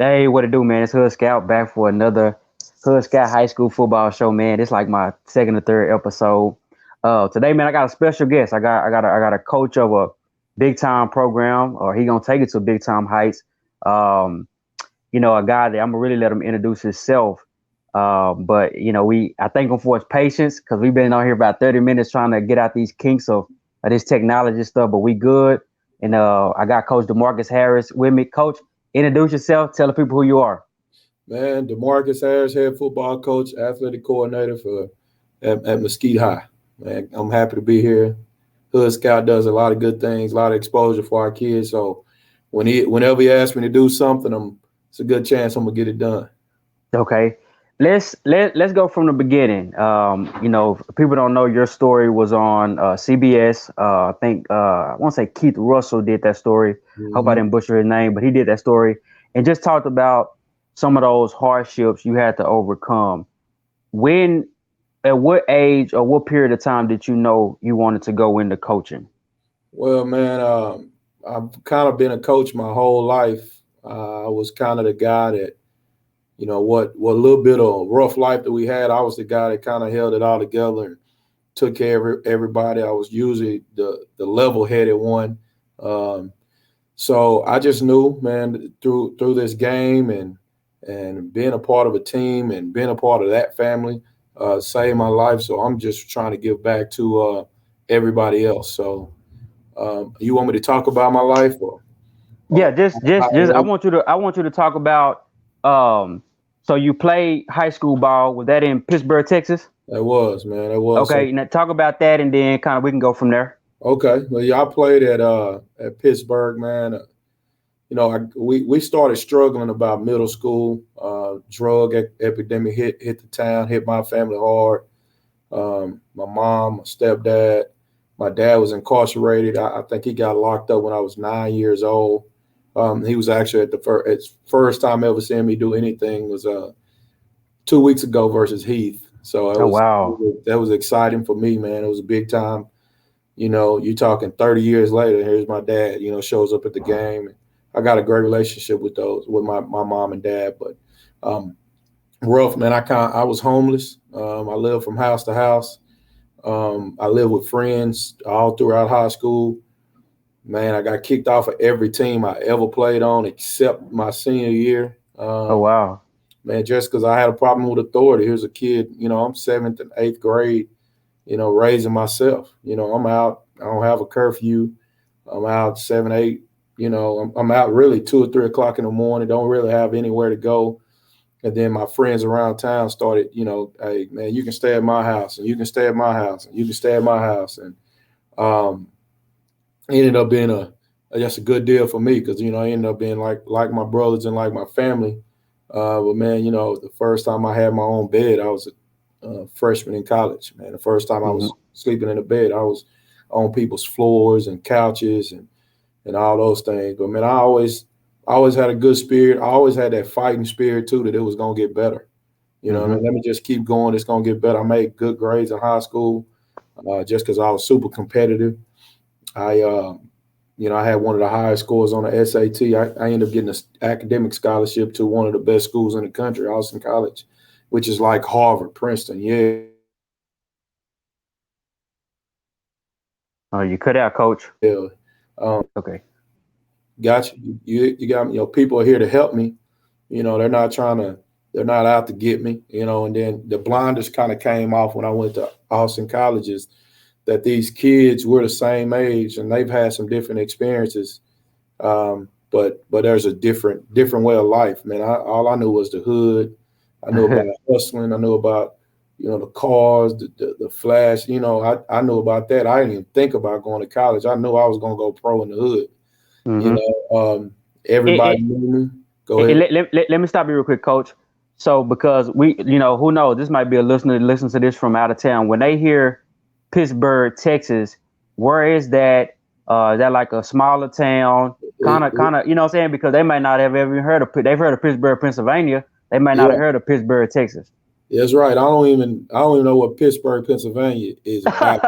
Hey, what it do, man? It's Hood Scout back for another Hood Scout High School football show, man. It's like my second or third episode. Today, man, I got a special guest. I got a coach of a big time program, or he gonna take it to big time heights. Um, a guy that I'm gonna really let him introduce himself. But I thank him for his patience because we've been on here about 30 minutes trying to get out these kinks of this technology stuff, but we good. And I got Coach DeMarcus Harris with me. Coach, introduce yourself. Tell the people who you are. Man, DeMarcus Harris, head football coach, athletic coordinator at Mesquite High. Man, I'm happy to be here. Hood Scout does a lot of good things, a lot of exposure for our kids. So whenever he asks me to do something, it's a good chance I'm gonna get it done. Okay. Let's go from the beginning. If people don't know, your story was on CBS. I think I want to say Keith Russell did that story. Hope I Mm-hmm. didn't butcher his name, but he did that story and just talked about some of those hardships you had to overcome. When, at what age or what period of time did you know you wanted to go into coaching? Well, man, I've kind of been a coach my whole life. I was kind of the guy that, what little bit of rough life that we had, I was the guy that kind of held it all together and took care of everybody. I was usually the level-headed one. Um, so I just knew, man, through this game and being a part of a team and being a part of that family, saved my life. So I'm just trying to give back to everybody else. So you want me to talk about my life Yeah, or just I want you to talk about um so you played high school ball. Was that in Pittsburgh, Texas? that was, man, that was. So Okay, now talk about that and then kind of we can go from there. okay, well, yeah, I played at Pittsburgh, man. We started struggling about middle school. Drug epidemic hit the town, hit my family hard. My mom, my stepdad, my dad was incarcerated. I think he got locked up when I was 9 years old. He was actually at the first time ever seeing me do anything was 2 weeks ago versus Heath. So Oh wow. that was exciting for me, man. It was a big time. You're talking 30 years later. Here's my dad. Shows up at the game. I got a great relationship with my mom and dad, but um, rough, man. I was homeless. I lived from house to house. I lived with friends all throughout high school. Man, I got kicked off of every team I ever played on except my senior year. Oh wow. Man, just because I had a problem with authority. Here's a kid, I'm seventh and eighth grade, raising myself. I'm out. I don't have a curfew. I'm out 7, 8. I'm out really 2 or 3 o'clock in the morning. Don't really have anywhere to go. And then my friends around town started, hey man, you can stay at my house, and you can stay at my house, and you can stay at my house, and um, it ended up being just a good deal for me because it ended up being like my brothers and like my family. But man, the first time I had my own bed, I was a freshman in college. Man, the first time I Hmm. was sleeping in a bed, I was on people's floors and couches and all those things. But man, I always had a good spirit. I always had that fighting spirit too, that it was gonna get better. What I Hmm. mean? Let me just keep going. It's gonna get better. I made good grades in high school, just because I was super competitive. I had one of the highest scores on the SAT. I ended up getting an academic scholarship to one of the best schools in the country, Austin College, which is like Harvard, Princeton, Yale. Oh, you cut out, coach. Um, Okay. got you. You got me. People are here to help me. They're not out to get me. And then the blinders kind of came off when I went to Austin colleges that these kids were the same age and they've had some different experiences. But there's a different way of life, man. All I knew was the hood. I knew about hustling. I knew about the cars, the flash. I knew about that. I didn't even think about going to college. I knew I was gonna go pro in the hood. You Hmm. know, everybody knew me. Go ahead. Let me stop you real quick, coach. So because who knows, this might be a listener that listens to this from out of town. When they hear Pittsburgh, Texas, where is that? Is that like a smaller town? Kind of, you know what I'm saying? Because they might not have ever heard of, they've heard of Pittsburgh, Pennsylvania. They might not Yeah, have heard of Pittsburgh, Texas. that's right. I don't even know what Pittsburgh, Pennsylvania is about.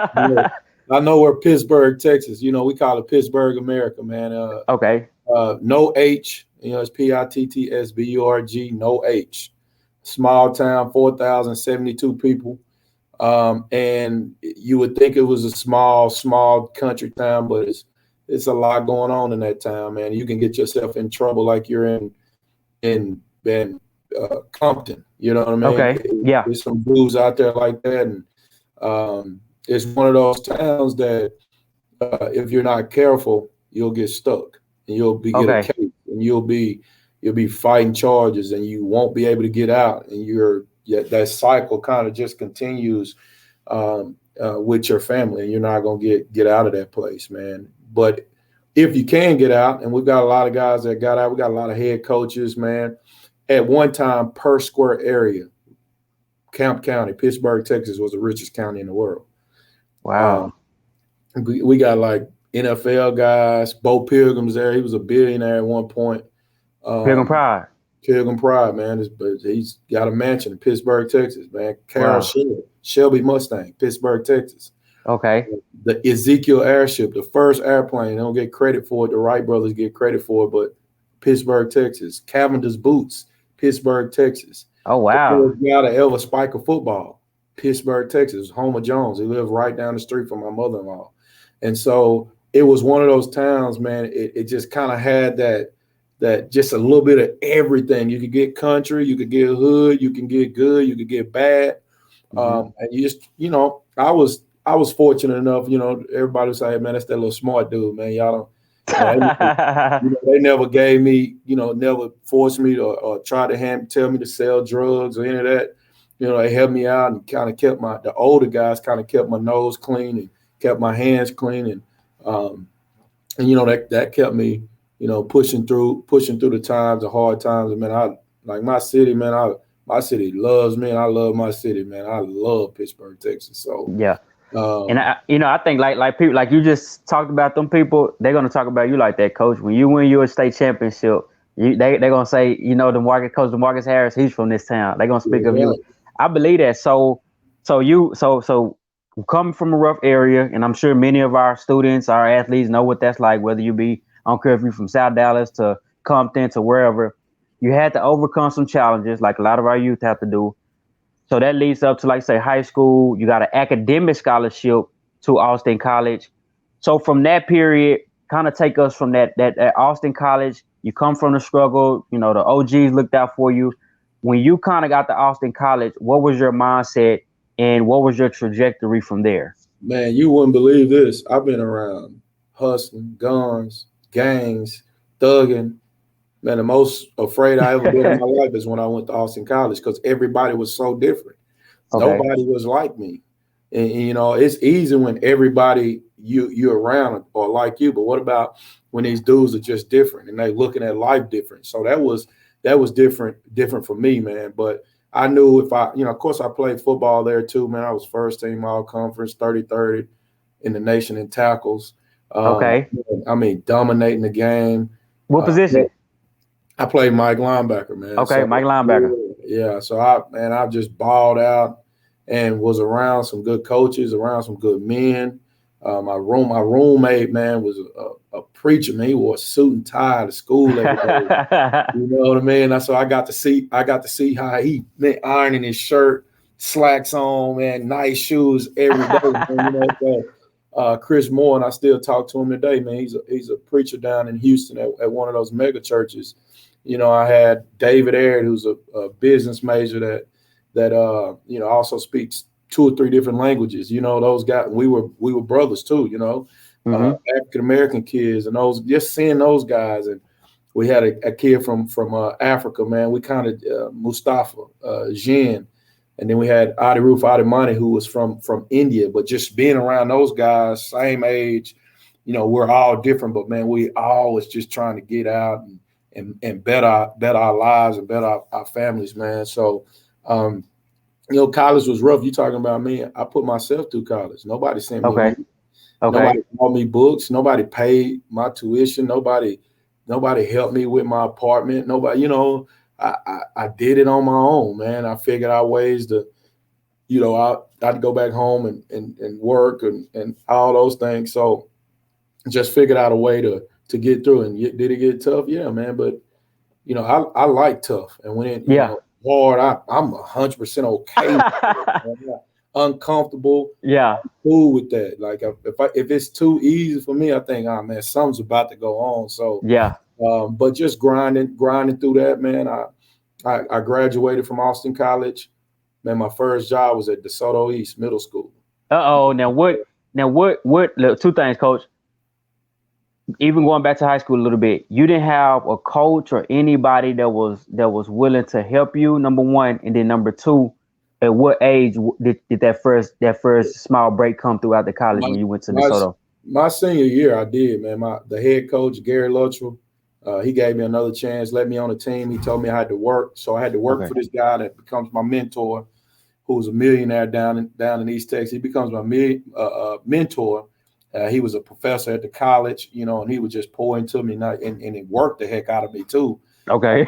I know where Pittsburgh, Texas. We call it Pittsburgh, America, man. Okay. No H Mm-hmm. It's Pittsburgh, no H. Small town, 4,072 people. And you would think it was a small country town, but it's a lot going on in that town, man. You can get yourself in trouble like you're in Compton. You know what I mean? Okay. Yeah. There's some dudes out there like that, and it's one of those towns that if you're not careful, you'll get stuck, and get a Okay. case, and you'll be fighting charges, and you won't be able to get out, and that cycle kind of just continues with your family, and you're not gonna get out of that place, man. But if you can get out, and we've got a lot of guys that got out, we got a lot of head coaches, man. At one time, per square area, Camp County, Pittsburgh, Texas, was the richest county in the world. Wow. We got like NFL guys. Bo Pilgrim's there. He was a billionaire at one point. Pilgrim Pride. Pilgrim Pride, man. But he's got a mansion in Pittsburgh, Texas, man. Carol Wow. Shelby Mustang, Pittsburgh, Texas. Okay. The Ezekiel airship, the first airplane, they don't get credit for it. The Wright brothers get credit for it, but Pittsburgh, Texas. Cavendish Boots, Pittsburgh, Texas. Oh, The wow. first guy to ever spike a football, Pittsburgh, Texas. Homer Jones. He lived right down the street from my mother-in-law. And so it was one of those towns, man. It just kind of had that just a little bit of everything. You could get country, you could get hood, you can get good, you could get bad. Mm-hmm. And you just, I was fortunate enough, everybody would say, hey, man, that's that little smart dude, man. Y'all don't, they never gave me, never forced me to or try to tell me to sell drugs or any of that. They helped me out and kind of the older guys kind of kept my nose clean and kept my hands clean. And that kept me, pushing through the times, the hard times. And man, I like my city, man. My city loves me, and I love my city, man. I love Pittsburgh, Texas. So Yeah. And I think like people like you just talked about them people, they're gonna talk about you like that, coach. When you win your state championship, they're gonna say, Coach DeMarcus Harris, he's from this town. They're gonna speak of you. I believe that. So coming from a rough area, and I'm sure many of our students, our athletes know what that's like, whether you be, I don't care if you're from South Dallas to Compton to wherever, you had to overcome some challenges like a lot of our youth have to do. So that leads up to, like, say, high school. You got an academic scholarship to Austin College. So from that period, kind of take us from that Austin College. You come from the struggle. The OGs looked out for you. When you kind of got to Austin College, what was your mindset and what was your trajectory from there? Man, you wouldn't believe this. I've been around hustling, guns, gangs, thugging. Man, the most afraid I ever been in my life is when I went to Austin College because everybody was so different. Okay. Nobody was like me. And it's easy when everybody you're around are like you, but what about when these dudes are just different and they looking at life different? So that was different for me, man. But I knew if of course I played football there too, man. I was first team all conference, 30-30 in the nation in tackles. Okay. I mean, dominating the game. What position? I played Mike linebacker, man. Okay, so, Mike linebacker. Yeah. So I just balled out and was around some good coaches, around some good men. My roommate, man, was a preacher, man. He wore a suit and tie to school every day. You know what I mean? So I got to see how he ironing his shirt, slacks on, man, nice shoes every day. Man, Chris Moore, and I still talk to him today, man. He's a preacher down in Houston at one of those mega churches. I had David Aird, who's a business major that also speaks 2 or 3 different languages. Those guys, we were brothers too. African American kids, and just seeing those guys. And we had a kid from Africa, man. We kind of Mustafa Jin, and then we had Adiruf Adimani, who was from India. But just being around those guys, same age, we're all different, but man, we always just trying to get out and bet our lives and bet our families, man. So, college was rough. You talking about me? I put myself through college. Nobody sent me. Okay. Nobody bought me books. Nobody paid my tuition. Nobody helped me with my apartment. Nobody, I did it on my own, man. I figured out ways to, I'd go back home and work and all those things. So just figured out a way to get through. And did it get tough? Yeah, man. But you know, I like tough, and when it, you Yeah. know, hard, I'm 100% okay with it. I'm not uncomfortable. Yeah. Cool with that. Like if it's too easy for me, I think, oh man, something's about to go on. So, Yeah. but just grinding through that, man. I graduated from Austin College. Man, my first job was at DeSoto East Middle School. Uh-oh. Now what look, two things, coach. Even going back to high school a little bit, you didn't have a coach or anybody that was willing to help you, number one, and then number two, at what age did that first small break come throughout the college My when you went to my DeSoto? my senior year, I did, man. The head coach Gary Luttrell, he gave me another chance, let me on the team. He told me I had to work, so I had to work Okay. for this guy that becomes my mentor, who's a millionaire down in East Texas. He becomes my mentor. He was a professor at the college, you know, and he would just pour into me, and it worked the heck out of me too. Okay.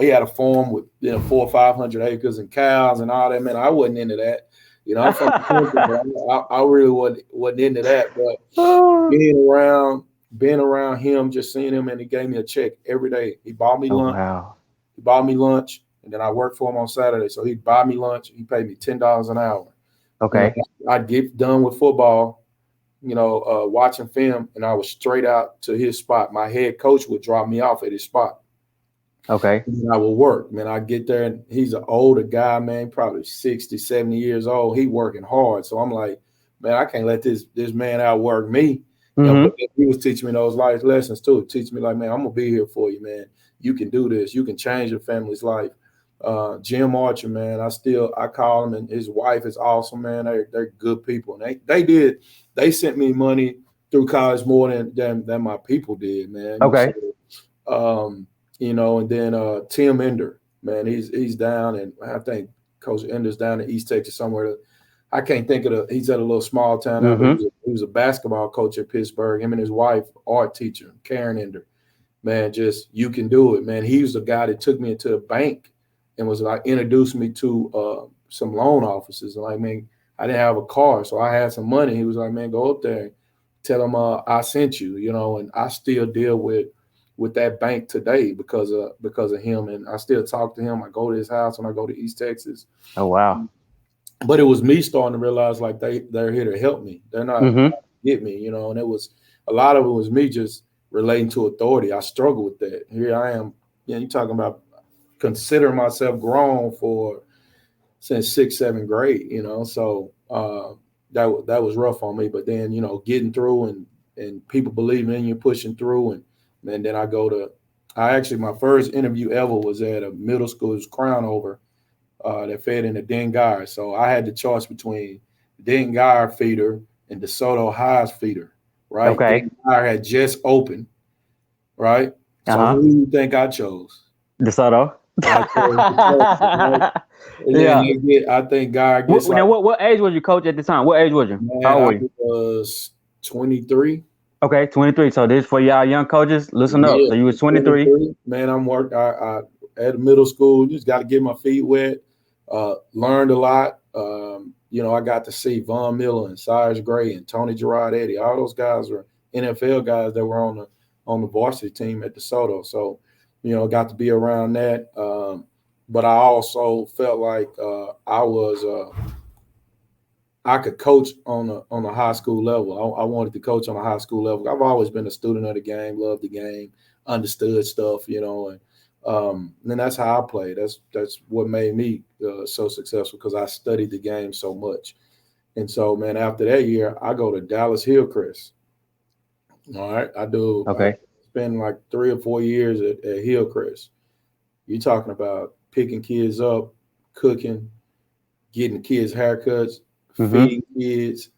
He had a farm with 400 or 500 acres and cows and all that. Man, I wasn't into that. You know, I'm from the country, but I really wasn't into that. But Oh being around him, just seeing him, and he gave me a check every day. He bought me lunch. wow. He bought me lunch, and then I worked for him on Saturday. So he'd buy me lunch. He paid me $10 an hour. You know, Okay. I'd get done with football, watching film, and I was straight out to his spot. My head coach would drop me off at his spot. Okay. And I would work, man. I get there, and he's an older guy, man, probably 60, 70 years old. He working hard. So I'm like, man, I can't let this man outwork me. But Mm-hmm. he was teaching me those life lessons too. Teach me like, man, I'm gonna be here for you, man. You can do this. You can change your family's life. Jim Archer, man, I call him, and his wife is awesome, man. They're good people, and they sent me money through college more than my people did, man. And so, Okay. and then Tim Ender, man, he's down, and I think Coach Ender's down in East Texas somewhere. I can't think of he's at a little small town now, but Mm-hmm. he was a basketball coach at Pittsburgh. Him and his wife, art teacher, Karen Ender. Man, just you can do it, man. He was the guy that took me into the bank and was like introduced me to some loan officers. And like, man, I didn't have a car, so I had some money. He was like, man, go up there, tell them I sent you, and I still deal with that bank today because of him, and I still talk to him. I go to his house when I go to East Texas. Oh wow. But it was me starting to realize like they're here to help me. They're not Mm-hmm. get me, and it was a lot of it was me just relating to authority. I struggle with that. Here I am, you're talking about considering myself grown since 6th, 7th grade, So that was rough on me. But then, getting through and people believing in you, pushing through, and then my first interview ever was at a middle school's crown over that fed in the Dengar. So I had the choice between Dengar feeder and DeSoto High's feeder, right? Okay. Dengar had just opened, right? So Uh-huh. who do you think I chose? DeSoto. I chose DeSoto, right? And then Yeah. I think God gets like, Now what age was you, coach, at the time? What age was you? man, How old I were you? was 23. Okay, 23. So this for y'all young coaches, listen up. Yeah, So you was 23. 23. Man, I at middle school, just got to get my feet wet. Learned a lot. I got to see Von Miller and Cyrus Gray and Tony Gerard Eddy. All those guys were NFL guys that were on the varsity team at DeSoto. So, got to be around that. But I also felt like I could coach on a high school level. I wanted to coach on a high school level. I've always been a student of the game, loved the game, understood stuff, and then that's how I played. That's what made me so successful because I studied the game so much. And so, man, after that year, I go to Dallas Hillcrest. All right, I Okay. spend like 3 or 4 years at Hillcrest. You're talking about picking kids up, cooking, getting the kids haircuts, Mm-hmm. feeding kids,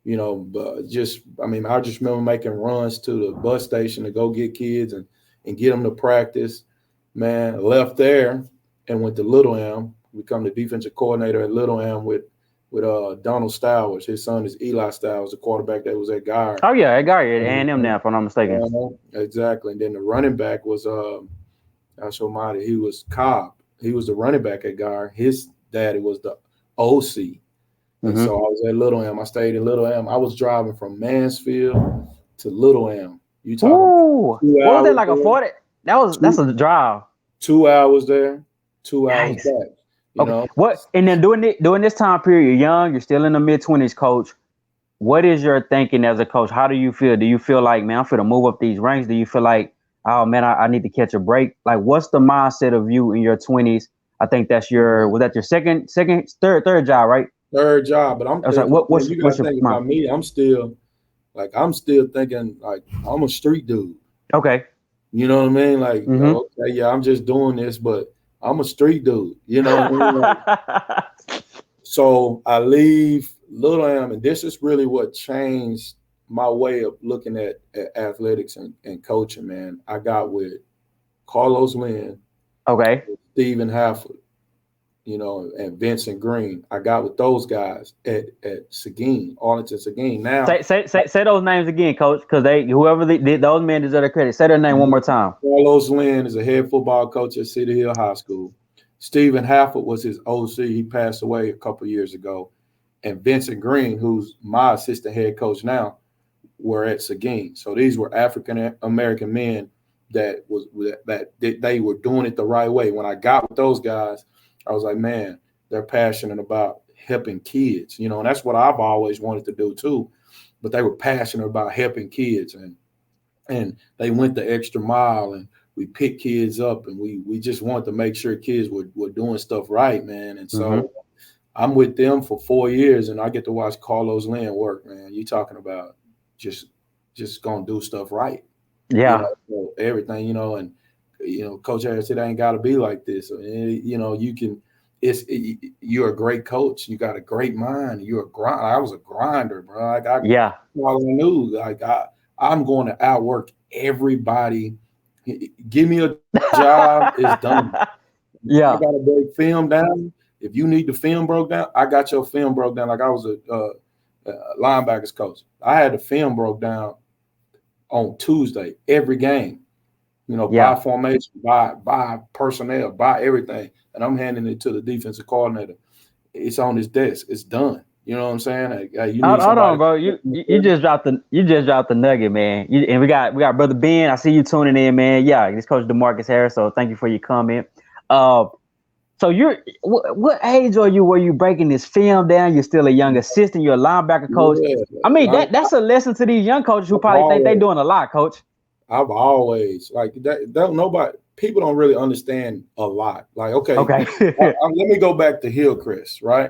but I just remember making runs to the bus station to go get kids and get them to practice. Man, I left there and went to Little Elm, become the defensive coordinator at Little Elm with Donald Stowers. His son is Eli Stowers, the quarterback that was at Guard. Oh yeah, I got you at A&M now, if I'm not mistaken. Exactly. And then the running back was Ashomadi. He was Cobb. He was the running back at Guard. His daddy was the OC. And Mm-hmm. so I was at Little Elm. I stayed in Little Elm. I was driving from Mansfield to Little Elm. You talking about Ooh, 2 what was that, hours like a there? 40? That's a drive. 2 hours there, 2 hours Nice. back. You Okay. know, What and then during this time period, you're young, you're still in the mid-20s, coach. What is your thinking as a coach? How do you feel? Do you feel like, man, I'm finna move up these ranks? Do you feel like, oh man, I need to catch a break? Like, what's the mindset of you in your 20s? I think that's was that your third job, right? third job. But I I'm was like, thinking, man, you got what's to your think mind? about me. I'm still thinking like I'm a street dude. Okay. You know what I mean? Like, Mm-hmm. okay, yeah, I'm just doing this, but I'm a street dude. You know what I mean? Like, so I leave Little Am, and this is really what changed my way of looking at athletics and coaching, man. I got with Carlos Lynn, Okay. Stephen Halford, and Vincent Green. I got with those guys at Seguin, Arlington Seguin. Now, Say those names again, coach, because whoever did those men deserve the credit. Say their name one more time. Carlos Lynn is a head football coach at City Hill High School. Stephen Halford was his OC. He passed away a couple years ago. And Vincent Green, who's my assistant head coach now, were at Seguin. So these were African American men that they were doing it the right way. When I got with those guys, I was like, man, they're passionate about helping kids, and that's what I've always wanted to do too. But they were passionate about helping kids, and they went the extra mile, and we picked kids up, and we just wanted to make sure kids were doing stuff right, man. And Mm-hmm. so I'm with them for 4 years, and I get to watch Carlos Lynn work, man. You talking about just gonna do stuff right, Yeah. so everything, and Coach Harris said, it ain't got to be like this. You can. You're a great coach. You got a great mind. You're a grind. I was a grinder, bro. Like Yeah. all I knew. Like I'm going to outwork everybody. Give me a job, it's done. I Yeah. got to break film down. If you need the film broke down, I got your film broke down. Like I was a linebackers coach. I had the film broke down on Tuesday, every game. By Yeah. formation, by personnel, by everything. And I'm handing it to the defensive coordinator. It's on his desk. It's done. You know what I'm saying? Like, you need Hold on, somebody. bro. You just dropped the nugget, man. And we got brother Ben. I see you tuning in, man. Yeah, this Coach DeMarcus Harris. So thank you for your comment. Uh, so what age are you? Were you breaking this film down? You're still a young assistant. You're a linebacker coach. Yeah, I mean that's a lesson to these young coaches who probably think they're doing a lot, coach. I've always like that. Nobody, people don't really understand a lot. Like, okay, Okay. let me go back to Hillcrest, right?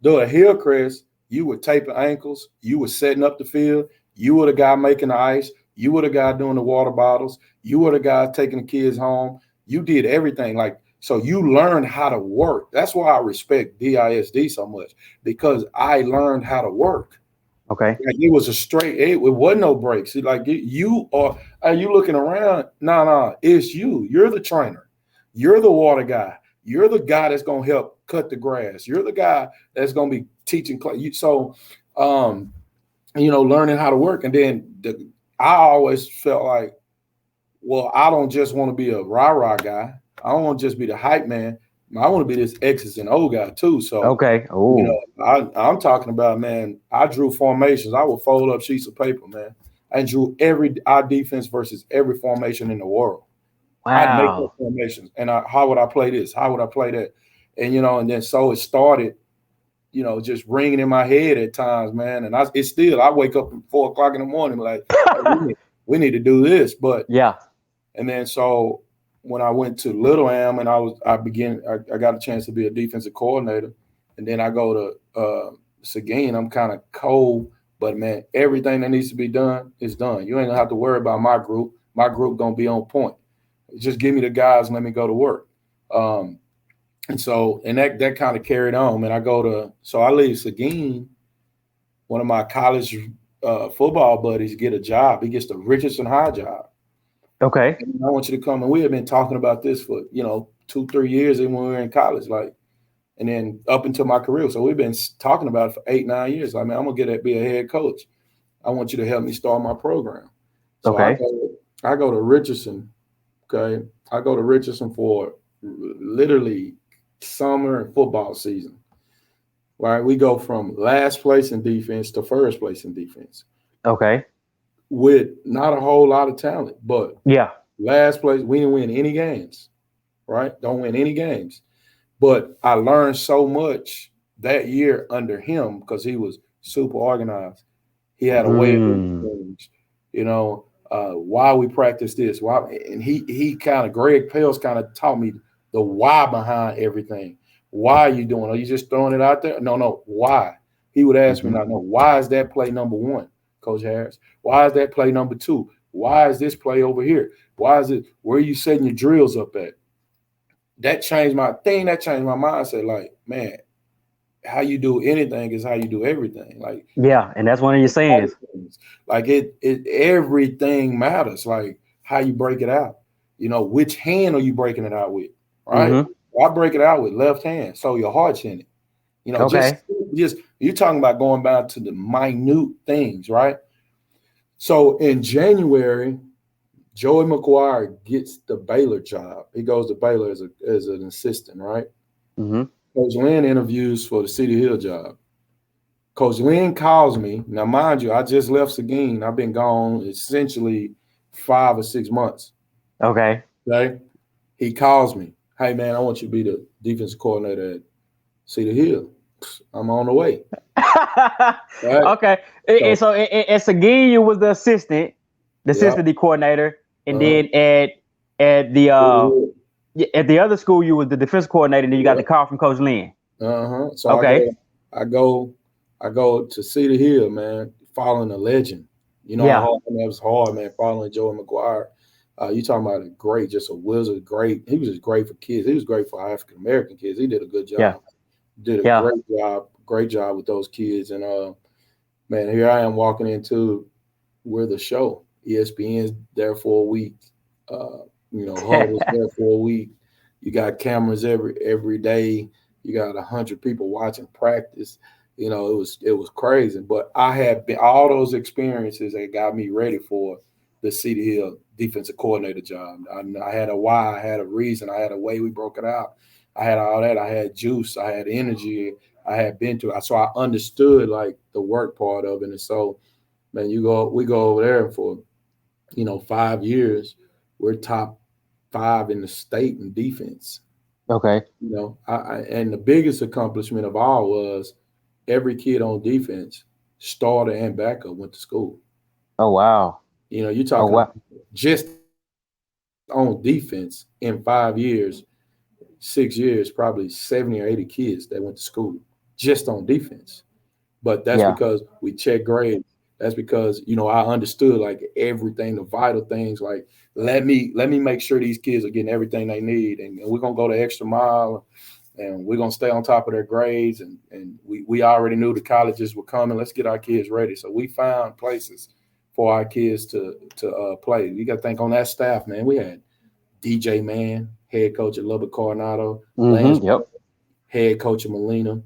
During Hillcrest, you were taping ankles, you were setting up the field, you were the guy making the ice, you were the guy doing the water bottles, you were the guy taking the kids home. You did everything. Like, so you learned how to work. That's why I respect DISD so much, because I learned how to work. Okay. Like it was a straight. It wasn't no breaks. Like you are you looking around? No, it's you. You're the trainer. You're the water guy. You're the guy that's gonna help cut the grass. You're the guy that's gonna be teaching. So, learning how to work. And then I always felt like, well, I don't just want to be a rah-rah guy. I don't want to just be the hype man. I want to be this X's and O guy too. So, Okay. Oh. I'm talking about, man, I drew formations. I would fold up sheets of paper, man. I drew our defense versus every formation in the world. I'd make up Wow. formations. And how would I play this? How would I play that? And, and then so it started, just ringing in my head at times, man. And I wake up at 4:00 in the morning, like, hey, we need to do this. But, Yeah. and then so when I went to Little Am and I got a chance to be a defensive coordinator. And then I go to Seguin. I'm kind of cold, but man, everything that needs to be done is done. You ain't gonna have to worry about my group. My group gonna be on point. Just give me the guys and let me go to work. And that kind of carried on. Man, I leave Seguin. One of my college football buddies get a job. He gets the Richardson High job. Okay. And I want you to come. And we have been talking about this for 2-3 years, even when we were in college, like. And then up until my career. So we've been talking about it for 8-9 years. Like, man, I'm going to be a head coach. I want you to help me start my program. So Okay. I go to Richardson. Okay. I go to Richardson for literally summer and football season. Right. We go from last place in defense to first place in defense. Okay. With not a whole lot of talent, but Yeah. last place, we didn't win any games. right? Don't win any games. But I learned so much that year under him because he was super organized. He had a way of doing Mm. things, why we practice this, why, and he kind of Greg Pels kind of taught me the why behind everything. Why are you doing? Are you just throwing it out there? No. Why? He would ask me, Mm-hmm. no, why is that play number one, Coach Harris? Why is that play number two? Why is this play over here? Why is it where are you setting your drills up at? That changed my thing. That changed my mindset. Like, man, how you do anything is how you do everything. Like, Yeah, and that's one of your sayings. like it everything matters. Like how you break it out. Which hand are you breaking it out with? Right? Mm-hmm. I break it out with left hand, so your heart's in it. Just Okay. you're talking about going back to the minute things, right? So in January, Joey McGuire gets the Baylor job. He goes to Baylor as an assistant, right? Mm-hmm. Coach Lynn interviews for the City Hill job. Coach Lynn calls me. Now, mind you, I just left Seguin. I've been gone essentially 5 or 6 months. Okay. Okay. He calls me. Hey, man, I want you to be the defensive coordinator at Cedar Hill. I'm on the way. Right? Okay. So, So it's again, you was the yeah. assistant coordinator, and Uh-huh. then at the Cedar Hill. at the other school you was the defense coordinator, and then you got Yeah. the call from Coach Lynn. Uh-huh. So Okay. I go to Cedar Hill, man, following a legend. You know how Yeah. hard that was hard, man, following Joey McGuire. You talking about a great, just a wizard, great. He was just great for kids. He was great for African American kids. He did a good Yeah. job. Did a Yeah. great job with those kids. And man, here I am walking into we're the show. ESPN's there for a week. Hub was there for a week. You got cameras every day. You got 100 people watching practice. It was crazy. But I had been all those experiences that got me ready for the City Hill defensive coordinator job. I had a why, I had a reason, I had a way we broke it out. I had all that. I had juice, I had energy, I had been to it. So I understood like the work part of it. And so, man, we go over there for 5 years. We're top 5 in the state in defense. Okay. And the biggest accomplishment of all was every kid on defense, starter and backup, went to school. Oh wow. You're Oh talking wow. about just on defense in 5 years, 6 years, probably 70 or 80 kids that went to school just on defense. But that's Yeah. because we check grades. That's because I understood like everything, the vital things. Like let me make sure these kids are getting everything they need, and we're gonna go the extra mile, and we're gonna stay on top of their grades. And we already knew the colleges were coming. Let's get our kids ready. So we found places for our kids to play. You got to think on that staff, man. We had DJ Mann, head coach at Lubbock Coronado, Lance, Mm-hmm. Yep. head coach of Molina.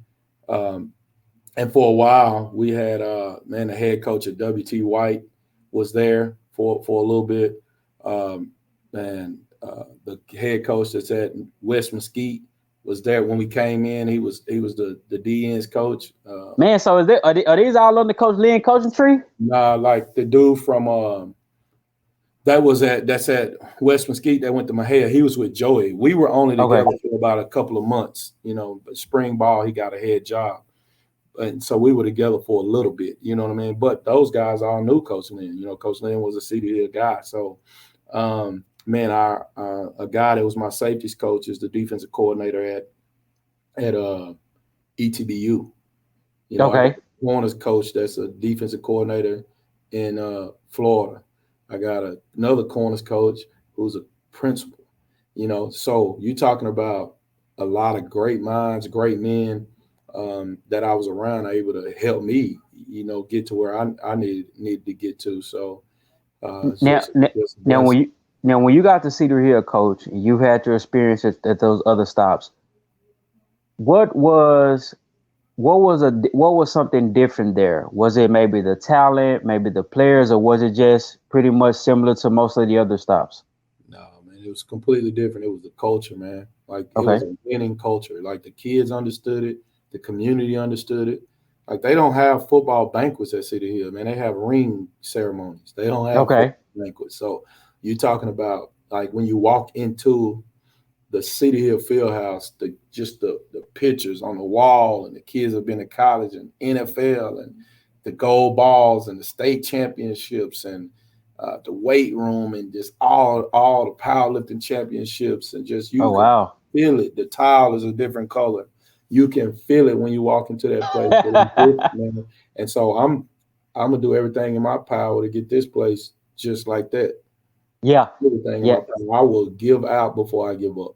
And for a while, we had the head coach at WT White was there for a little bit. And the head coach that's at West Mesquite was there when we came in. He was the DN's coach. Man, so are these all on the Coach Lynn coaching tree? Like the dude from that's at West Mesquite that went to Mahia. He was with Joey. We were only Okay. together for about a couple of months. But spring ball, he got a head job. And so we were together for a little bit, you know what I mean? But those guys all knew Coach Lynn. Coach Lynn was a City Hill guy. So, man, a guy that was my safeties coach is the defensive coordinator at ETBU. I got Okay. a corners coach that's a defensive coordinator in Florida. I got another corners coach who's a principal. So you're talking about a lot of great minds, great men that I was around, able to help me, get to where I needed to get to. So it's Now, just a now blessing. when you got to Cedar Hill, coach, and you've had your experience at those other stops, what was what was something different there? Was it maybe the talent, maybe the players, or was it just pretty much similar to most of the other stops? No, man, it was completely different. It was the culture, man. Like it was Okay. a winning culture. Like the kids understood it, the community understood it. Like they don't have football banquets at City Hill, man. They have ring ceremonies. They don't have football Okay. banquets. So you're talking about like when you walk into the City Hill Fieldhouse, just the pictures on the wall, and the kids have been to college and NFL, and the gold balls and the state championships, and the weight room, and just all the powerlifting championships, and just Oh, you can wow. feel it. The tile is a different color. You can feel it when you walk into that place, man. And so I'm gonna do everything in my power to get this place just like that. Yeah. Everything in Yeah. my power. I will give out before I give up.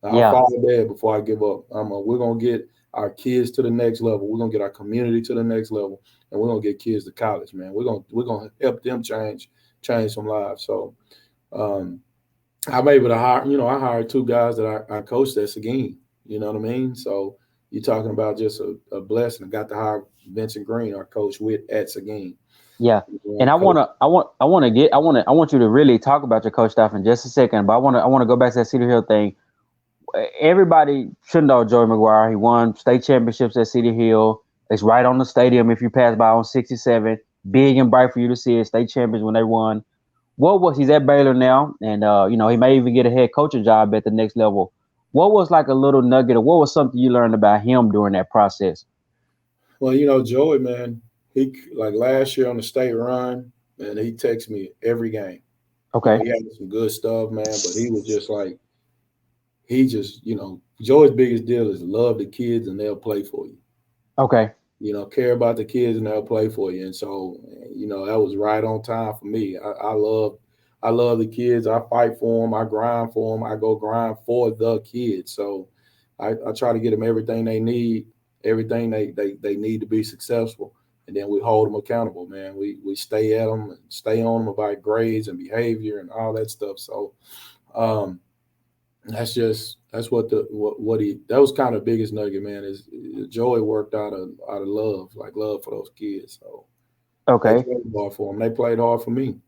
I'll Yeah. follow there before I give up. We're gonna get our kids to the next level. We're gonna get our community to the next level, and we're gonna get kids to college, man. We're gonna help them change some lives. So um, I'm able to hire. I hired two guys that I coached at Seguin. You know what I mean? So you're talking about just a blessing. I got to hire Vincent Green, our coach, at Seguin. Yeah. And Coach. I want you to really talk about your coach staff in just a second, but I want to go back to that Cedar Hill thing. Everybody should know Joey McGuire. He won state championships at Cedar Hill. It's right on the stadium if you pass by on 67. Big and bright for you to see it. State champions when they won. He's at Baylor now, and he may even get a head coaching job at the next level. What was like a little nugget, or what was something you learned about him during that process? Well, Joey, man, he like last year on the state run, and he texts me every game. Okay. He had some good stuff, man, but he was just like, Joey's biggest deal is love the kids and they'll play for you. Okay. Care about the kids and they'll play for you. And so, that was right on time for me. I love the kids. I fight for them. I grind for them. I go grind for the kids. So I try to get them everything they need, everything they need to be successful. And then we hold them accountable, man. We stay at them and stay on them about grades and behavior and all that stuff. So that's that was kind of the biggest nugget, man. Is Joey worked out of love, like love for those kids. So they Okay. played hard for them. They played hard for me.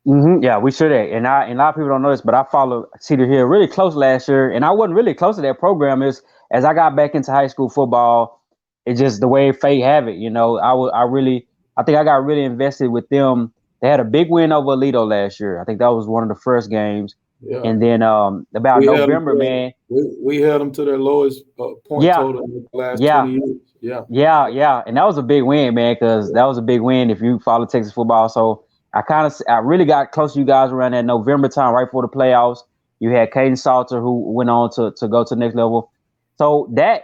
Yeah, we should have. And a lot of people don't know this, but I followed Cedar Hill really close last year, and I wasn't really close to that program. As I got back into high school football, it's just the way fate have it. I think I got really invested with them. They had a big win over Alito last year. I think that was one of the first games. Yeah, And then about we held them November, man. we held them to their lowest point Yeah, total in the last yeah. 20 years. Yeah, Yeah, and that was a big win, man, because that was a big win if you follow Texas football. So I really got close to you guys around that November time, right before the playoffs. You had Caden Salter, who went on to go to the next level. So that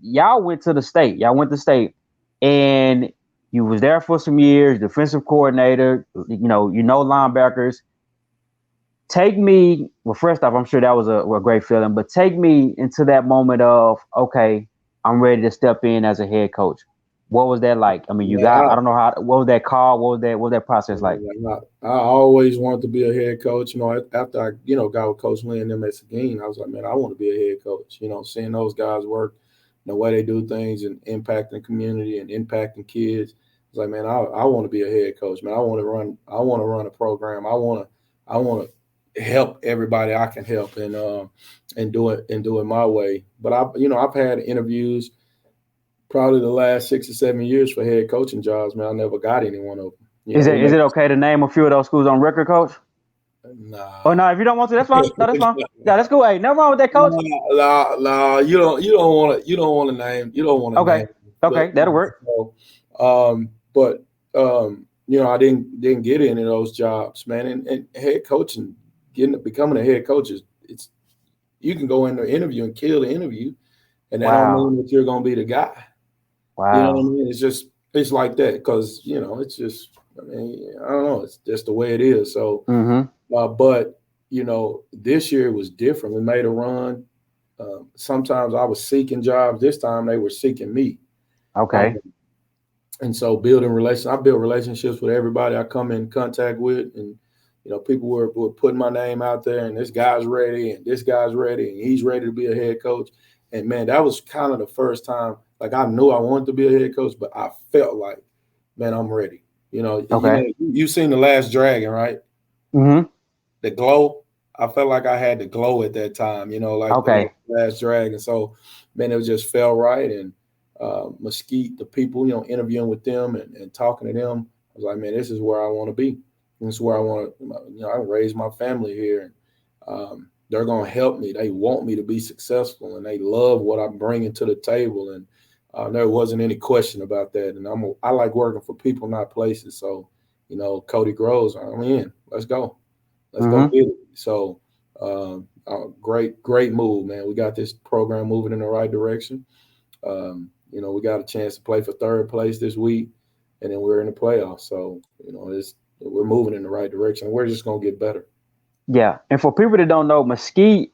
y'all went to the state. Y'all went to state, and you was there for some years, defensive coordinator. Linebackers. Take me. Well, first off, I'm sure that was a great feeling, but take me into that moment of, okay, I'm ready to step in as a head coach. What was that like? I mean, man. I don't know what was that call? What was that process like? I always wanted to be a head coach. After I got with Coach Lee and them at Seguin, I was like, man, I want to be a head coach. Seeing those guys work, the way they do things and impacting the community and impacting kids. I was like, man, I want to be a head coach, man. I want to run a program. I want to help everybody I can help and do it my way. But I've had interviews probably the last 6 or 7 years for head coaching jobs, man. I never got any one of them. Is it okay to name a few of those schools on record, Coach? Nah. Oh no, if you don't want to, that's fine. No, that's fine. Yeah, that's cool. Hey, nothing wrong with that, Coach. Nah. You don't want to name. You don't want to Okay. name. Okay, that'll work. I didn't get any of those jobs, man. And head coaching, becoming a head coach it's you can go in the interview and kill the interview, and that don't mean that you're gonna be the guy. Wow. You know what I mean? It's like that because it's just. I mean, I don't know. It's just the way it is. So, but this year was different. We made a run. Sometimes I was seeking jobs. This time they were seeking me. Okay. And so I built relationships with everybody I come in contact with, and people were putting my name out there, and this guy's ready, and this guy's ready, and he's ready to be a head coach. And man, that was kind of the first time. Like I knew I wanted to be a head coach, but I felt like, man, I'm ready. Okay. You've seen The Last Dragon, right? Mm-hmm. The glow. I felt like I had the glow at that time, Okay. The Last Dragon. So, man, it just felt right. And Mesquite, the people, interviewing with them and talking to them, I was like, man, this is where I want to be. This is where I want to, I raise my family here. And they're going to help me. They want me to be successful, and they love what I'm bringing to the table. And there wasn't any question about that. And I like working for people, not places. So, Cody Groves, I'm in. Let's go. Let's go get it. So, great move, man. We got this program moving in the right direction. We got a chance to play for third place this week, and then we're in the playoffs. So, we're moving in the right direction. We're just going to get better. Yeah, and for people that don't know, Mesquite,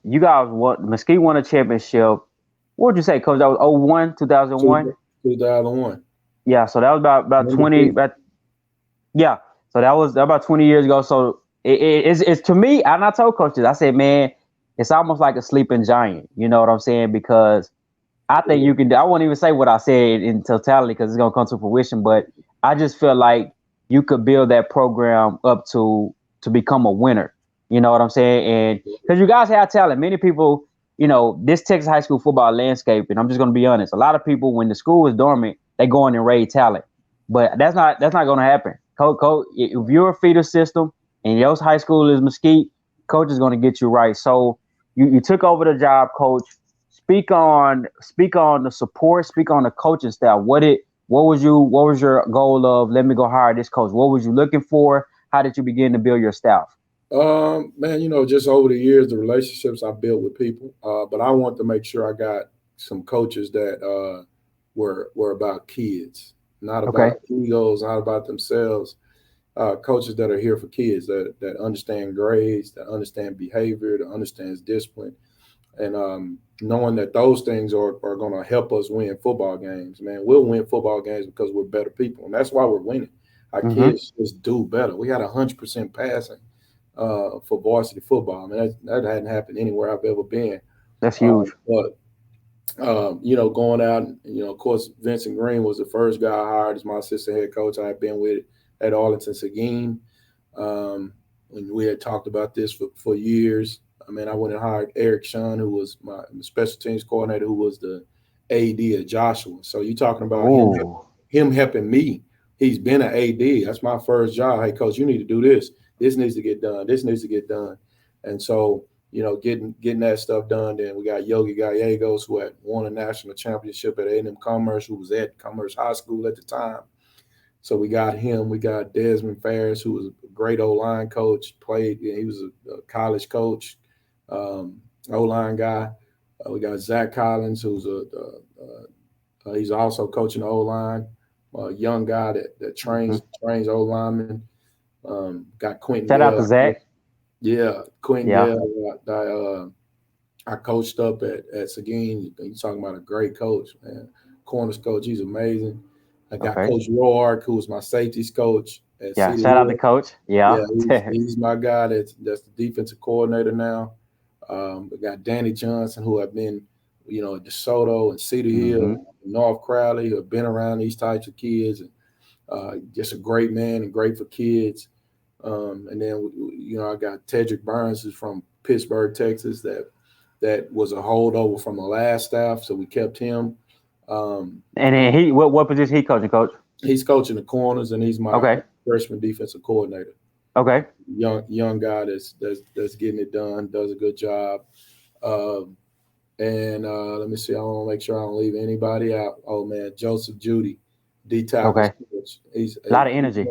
Mesquite won a championship. What would you say, Coach? That was 01, 2001? 2001. Yeah, so that was about 20. Yeah, so that was about 20 years ago. So it's to me, and I told Coach this, I said, man, it's almost like a sleeping giant. You know what I'm saying? Because I think you can. I won't even say what I said in totality because it's gonna come to fruition. But I just feel like you could build that program up to become a winner. You know what I'm saying? And because you guys have talent, many people, this Texas high school football landscape, and I'm just gonna be honest, a lot of people when the school is dormant, they go in and raise talent, but that's not gonna happen. Coach, if you're a feeder system and your high school is Mesquite, coach is gonna get you right. So you took over the job, Coach. Speak on the support. Speak on the coaching staff. What was your goal of? Let me go hire this coach. What was you looking for? How did you begin to build your staff? Man, just over the years, the relationships I built with people. But I want to make sure I got some coaches that were about kids, not about egos, not about themselves. Coaches that are here for kids, that understand grades, that understand behavior, that understands discipline. And knowing that those things are going to help us win football games, man. We'll win football games because we're better people, and that's why we're winning. Our kids just do better. We had 100% passing for varsity football. I mean, that hadn't happened anywhere I've ever been. That's huge. Going out, of course, Vincent Green was the first guy I hired as my assistant head coach. I had been with at Arlington Seguin. And we had talked about this for years. I mean, I went and hired Eric Shun, who was my special teams coordinator, who was the AD at Joshua. So you're talking about him helping me. He's been an AD. That's my first job. Hey, coach, you need to do this. This needs to get done. This needs to get done. And so, getting that stuff done. Then we got Yogi Gallegos, who had won a national championship at A&M Commerce, who was at Commerce High School at the time. So we got him. We got Desmond Ferris, who was a great O-line coach, he was a college coach, O-line guy. We got Zach Collins, who's he's also coaching the O-line, a young guy that trains O-linemen. Got Quentin. Shout out to Zach. Yeah, Quentin. Yeah, I coached up at Seguin. You're talking about a great coach, man. Corners coach, he's amazing. I got Coach Roark, who was my safeties coach. Shout out to Coach. Yeah, he's my guy. That's the defensive coordinator now. We got Danny Johnson, who have been, at DeSoto and Cedar Hill, North Crowley, who have been around these types of kids, and just a great man and great for kids. And then, I got Tedrick Burns, who's from Pittsburgh, Texas, that was a holdover from the last staff, so we kept him. And then what position he coaching, Coach? He's coaching the corners, and he's my freshman defensive coordinator. Okay. Young guy that's getting it done, does a good job. And let me see, I want to make sure I don't leave anybody out. Oh man, Joseph Judy, D-tackle. He's a lot of energy.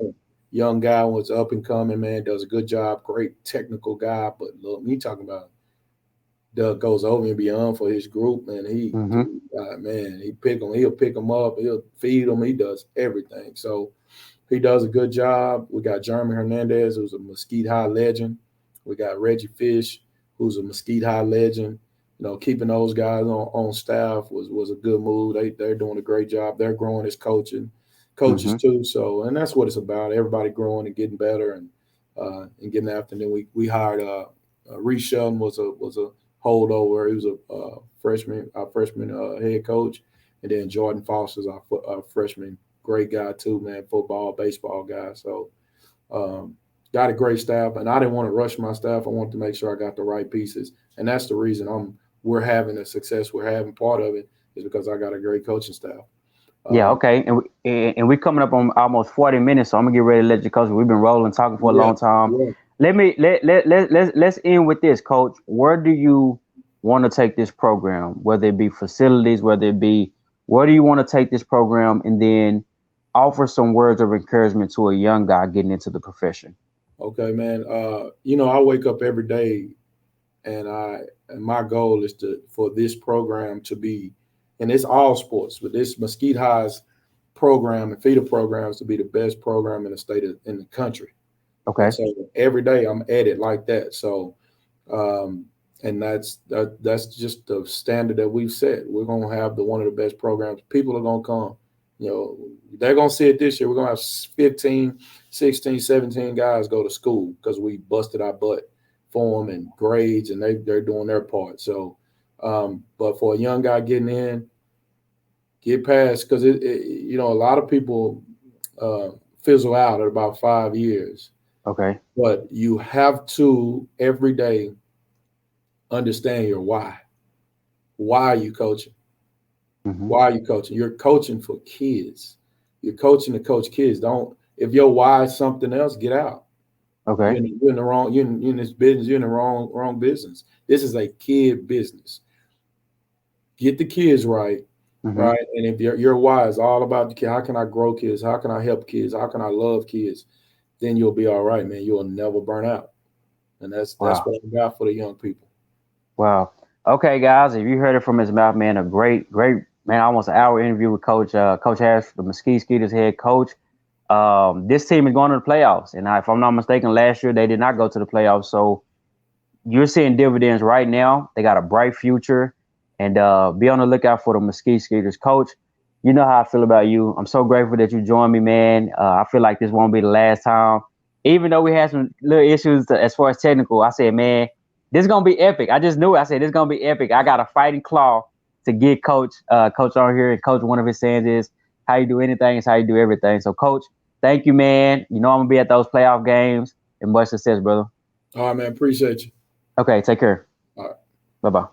Young guy, was up and coming, man, does a good job, great technical guy. But look, me talking about Doug goes over and beyond for his group, man. He'll pick them up, he'll feed them, he does everything. So he does a good job. We got Jeremy Hernandez, who's a Mesquite High legend. We got Reggie Fish, who's a Mesquite High legend. Keeping those guys on staff was a good move. They're doing a great job. They're growing as coaches too. So, and that's what it's about. Everybody growing and getting better and getting after. And then we hired Reese Shelton was a holdover. He was our freshman head coach, and then Jordan Foster's our freshman. Great guy too, man. Football, baseball guy. So got a great staff, and I didn't want to rush my staff. I wanted to make sure I got the right pieces, and that's the reason we're having the success we're having. Part of it is because I got a great coaching staff. Okay, and we're coming up on almost 40 minutes, so I'm gonna get ready to let you coach. We've been rolling, talking for a long time. Let's end with this, Coach. Where do you want to take this program? Whether it be facilities, whether it be where do you want to take this program, and then offer some words of encouragement to a young guy getting into the profession. Okay, man. I wake up every day and my goal is for this program to be, and it's all sports, but this Mesquite High's program and feeder programs to be the best program in the in the country. Okay. And so every day I'm at it like that. So, and that's just the standard that we've set. We're gonna have one of the best programs. People are gonna come. They're gonna see it this year. We're gonna have 15, 16, 17 guys go to school because we busted our butt for them and grades, and they're doing their part. So, but for a young guy getting in, get past, because a lot of people fizzle out at about 5 years. Okay. But you have to every day understand your why. Why are you coaching? Mm-hmm. Why are you coaching? You're coaching for kids. You're coaching to coach kids. If your why is something else, get out. Okay. You're in the wrong. You're in this business. You're in the wrong business. This is a kid business. Get the kids right, Mm-hmm. right? And if your why is all about the kid, how can I grow kids? How can I help kids? How can I love kids? Then you'll be all right, man. You'll never burn out. And that's what I got for the young people. Wow. Okay, guys, if you heard it from his mouth, man, a great, man, almost an hour interview with Coach Harris, the Mesquite Skeeters head coach. This team is going to the playoffs, and if I'm not mistaken, last year they did not go to the playoffs. So you're seeing dividends right now. They got a bright future, and be on the lookout for the Mesquite Skeeters. Coach, you know how I feel about you. I'm so grateful that you joined me, man. I feel like this won't be the last time. Even though we had some little issues as far as technical, I said, man, this is gonna be epic. I just knew it. I said this is gonna be epic. I got a fighting claw to get Coach on here. And Coach, one of his sayings is, "How you do anything is how you do everything." So, Coach, thank you, man. You know I'm gonna be at those playoff games, and much success, brother. All right, man. Appreciate you. Okay, take care. All right. Bye-bye.